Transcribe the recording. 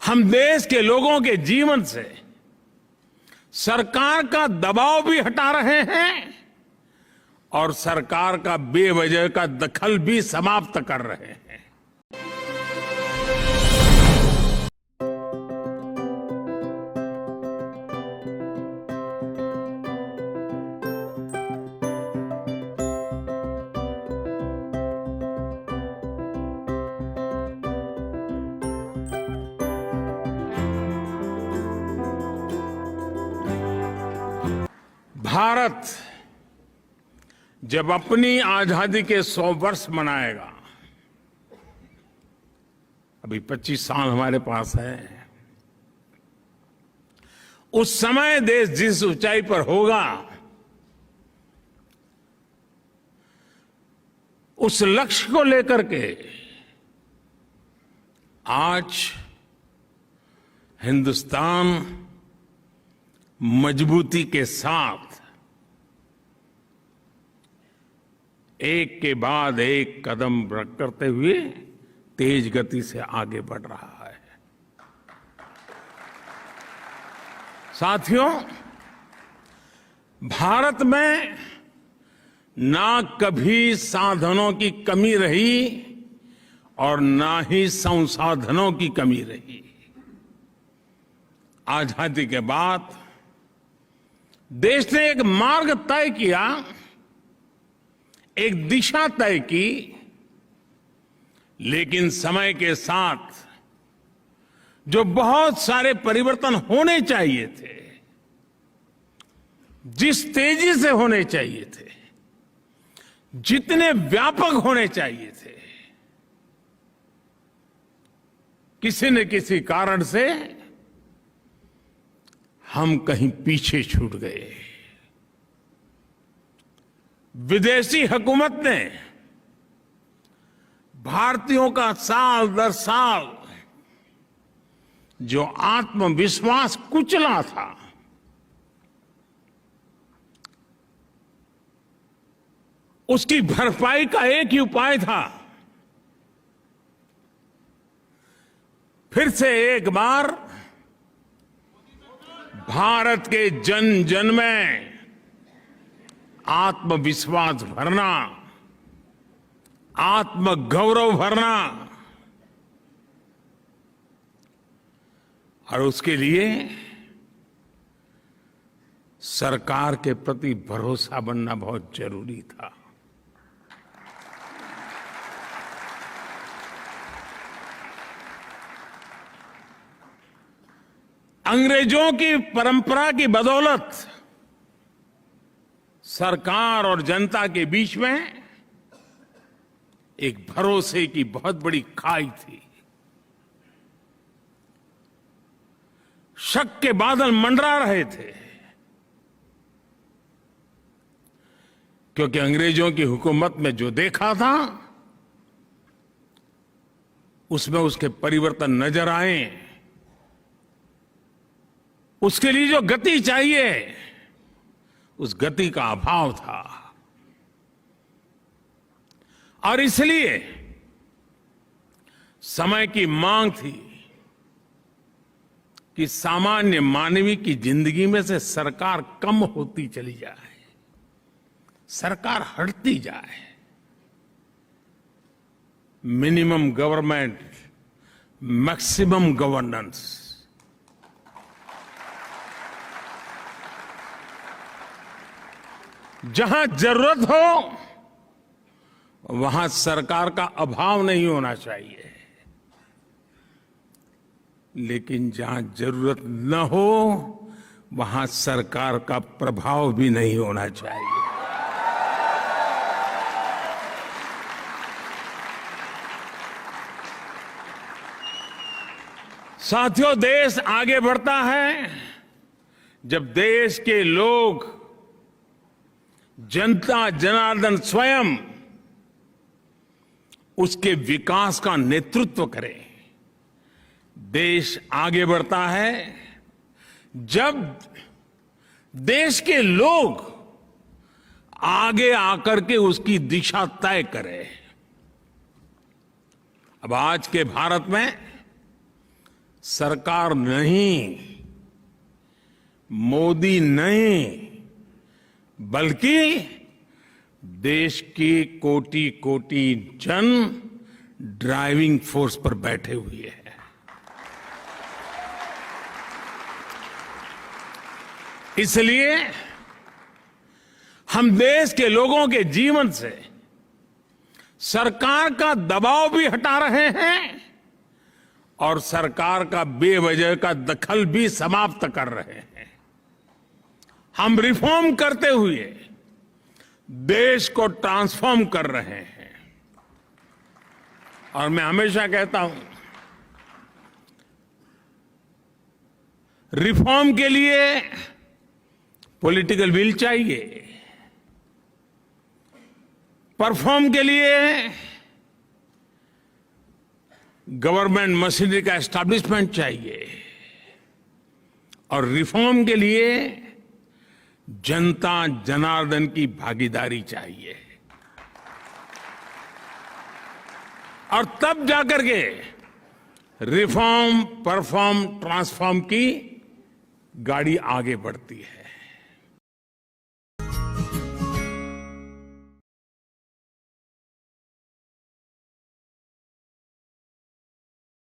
हम देश के लोगों के जीवन से सरकार का दबाव भी हटा रहे हैं और सरकार का बेवजह का दखल भी समाप्त कर रहे हैं। भारत जब अपनी आजादी के 100 वर्ष मनाएगा, अभी 25 साल हमारे पास है, उस समय देश जिस ऊंचाई पर होगा, उस लक्ष्य को लेकर के आज हिंदुस्तान मजबूती के साथ एक के बाद एक कदम करते हुए तेज गति से आगे बढ़ रहा है। साथियों, भारत में ना कभी साधनों की कमी रही और ना ही संसाधनों की कमी रही। आजादी के बाद देश ने एक मार्ग तय किया, एक दिशा तय की, लेकिन समय के साथ जो बहुत सारे परिवर्तन होने चाहिए थे, जिस तेजी से होने चाहिए थे, जितने व्यापक होने चाहिए थे, किसी न किसी कारण से हम कहीं पीछे छूट गए। विदेशी हुकूमत ने भारतीयों का साल दर साल जो आत्मविश्वास कुचला था, उसकी भरपाई का एक ही उपाय था, फिर से एक बार भारत के जन जन में आत्मविश्वास भरना, आत्मगौरव भरना, और उसके लिए सरकार के प्रति भरोसा बनना बहुत जरूरी था। अंग्रेजों की परंपरा की बदौलत सरकार और जनता के बीच में एक भरोसे की बहुत बड़ी खाई थी। शक के बादल मंडरा रहे थे, क्योंकि अंग्रेजों की हुकूमत में जो देखा था उसमें उसके परिवर्तन नजर आए। उसके लिए जो गति चाहिए, उस गति का अभाव था, और इसलिए समय की मांग थी कि सामान्य मानवीय की जिंदगी में से सरकार कम होती चली जाए, सरकार हटती जाए। Minimum government, maximum governance. जहां जरूरत हो वहां सरकार का अभाव नहीं होना चाहिए, लेकिन जहां जरूरत न हो वहां सरकार का प्रभाव भी नहीं होना चाहिए। साथियों, देश आगे बढ़ता है जब देश के लोग, जनता जनार्दन स्वयं उसके विकास का नेतृत्व करे। देश आगे बढ़ता है जब देश के लोग आगे आकर के उसकी दिशा तय करें। अब आज के भारत में सरकार नहीं, मोदी नहीं, बल्कि देश की कोटि कोटि जन ड्राइविंग फोर्स पर बैठे हुए हैं। इसलिए हम देश के लोगों के जीवन से सरकार का दबाव भी हटा रहे हैं और सरकार का बेवजह का दखल भी समाप्त कर रहे हैं। हम रिफॉर्म करते हुए देश को ट्रांसफॉर्म कर रहे हैं। और मैं हमेशा कहता हूं, रिफॉर्म के लिए पॉलिटिकल विल चाहिए, परफॉर्म के लिए गवर्नमेंट मशीनरी का एस्टैब्लिशमेंट चाहिए और रिफॉर्म के लिए जनता जनार्दन की भागीदारी चाहिए। और तब जाकर के रिफॉर्म, परफॉर्म, ट्रांसफॉर्म की गाड़ी आगे बढ़ती है।